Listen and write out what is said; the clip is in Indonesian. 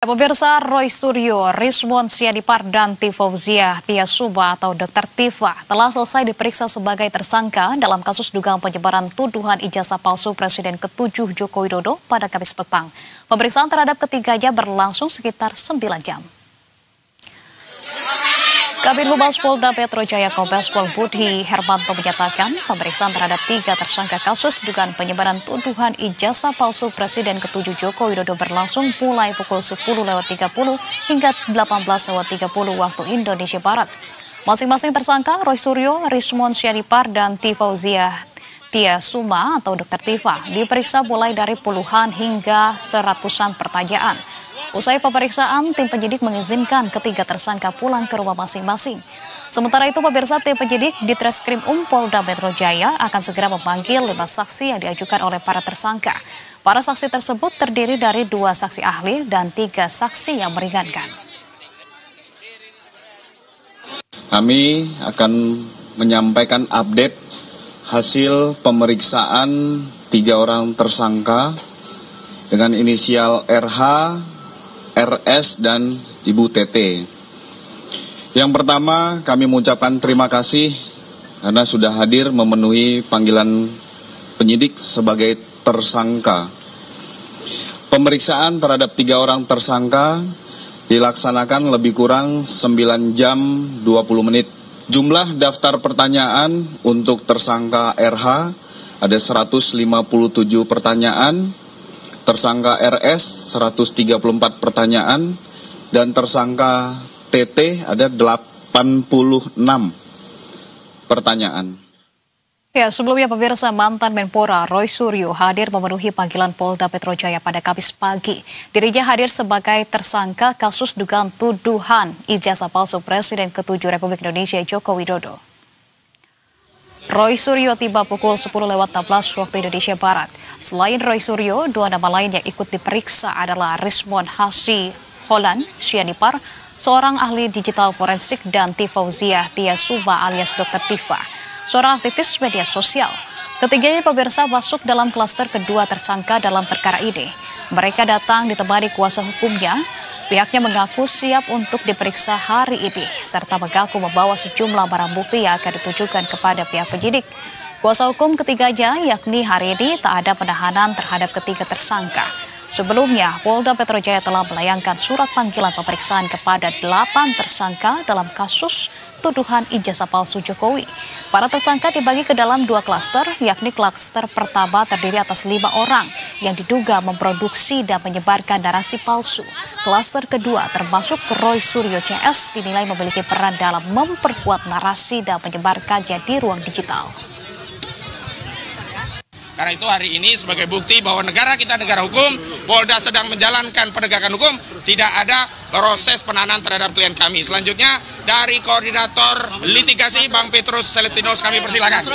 Pemirsa, Roy Suryo, Rizwan Syahipar, dan Fauzia Tiasubah atau Dr. Tifa telah selesai diperiksa sebagai tersangka dalam kasus dugaan penyebaran tuduhan ijazah palsu Presiden ke-7 Joko Widodo pada Kamis petang. Pemeriksaan terhadap ketiganya berlangsung sekitar 9 jam. Kabid Humas Polda Metro Jaya Kombes Pol Budi Hermanto menyatakan pemeriksaan terhadap 3 tersangka kasus dugaan penyebaran tuduhan ijazah palsu Presiden ke-7 Joko Widodo berlangsung mulai pukul 10.30 hingga 18.30 waktu Indonesia Barat. Masing-masing tersangka Roy Suryo, Rizwan Syahipar, dan Fauzia Tiasubah atau Dr. Tifa diperiksa mulai dari puluhan hingga seratusan pertanyaan. Usai pemeriksaan, tim penyidik mengizinkan ketiga tersangka pulang ke rumah masing-masing. Sementara itu, pemirsa, tim penyidik di Treskrim Polda Metro Jaya akan segera memanggil 5 saksi yang diajukan oleh para tersangka. Para saksi tersebut terdiri dari 2 saksi ahli dan 3 saksi yang meringankan. Kami akan menyampaikan update hasil pemeriksaan 3 orang tersangka dengan inisial RH, RS, dan Ibu TT. Yang pertama, kami mengucapkan terima kasih karena sudah hadir memenuhi panggilan penyidik sebagai tersangka. Pemeriksaan terhadap 3 orang tersangka dilaksanakan lebih kurang 9 jam 20 menit. Jumlah daftar pertanyaan untuk tersangka RH ada 157 pertanyaan, tersangka RS 134 pertanyaan, dan tersangka TT ada 86 pertanyaan. Ya, sebelumnya pemirsa, mantan Menpora Roy Suryo hadir memenuhi panggilan Polda Metro Jaya pada Kamis pagi. Dirinya hadir sebagai tersangka kasus dugaan tuduhan ijazah palsu Presiden ke-7 Republik Indonesia Joko Widodo. Roy Suryo tiba pukul 10.16 waktu Indonesia Barat. Selain Roy Suryo, 2 nama lain yang ikut diperiksa adalah Rizwan Syahipar, seorang ahli digital forensik, dan Fauzia Tiasubah alias Dr. Tifa, seorang aktivis media sosial. Ketiganya, pemirsa, masuk dalam klaster kedua tersangka dalam perkara ini. Mereka datang ditemani kuasa hukumnya. Pihaknya mengaku siap untuk diperiksa hari ini, serta mengaku membawa sejumlah barang bukti yang akan ditujukan kepada pihak penyidik. Kuasa hukum ketiganya, yakni hari ini tak ada penahanan terhadap ketiga tersangka. Sebelumnya, Polda Metro Jaya telah melayangkan surat panggilan pemeriksaan kepada 8 tersangka dalam kasus tuduhan ijazah palsu Jokowi. Para tersangka dibagi ke dalam 2 klaster, yakni klaster pertama terdiri atas 5 orang yang diduga memproduksi dan menyebarkan narasi palsu. Klaster kedua termasuk Roy Suryo CS dinilai memiliki peran dalam memperkuat narasi dan menyebarkannya di ruang digital. Karena itu hari ini sebagai bukti bahwa negara kita negara hukum, Polda sedang menjalankan penegakan hukum, tidak ada proses penahanan terhadap klien kami. Selanjutnya dari Koordinator Litigasi Bang Petrus Celestinos kami persilakan.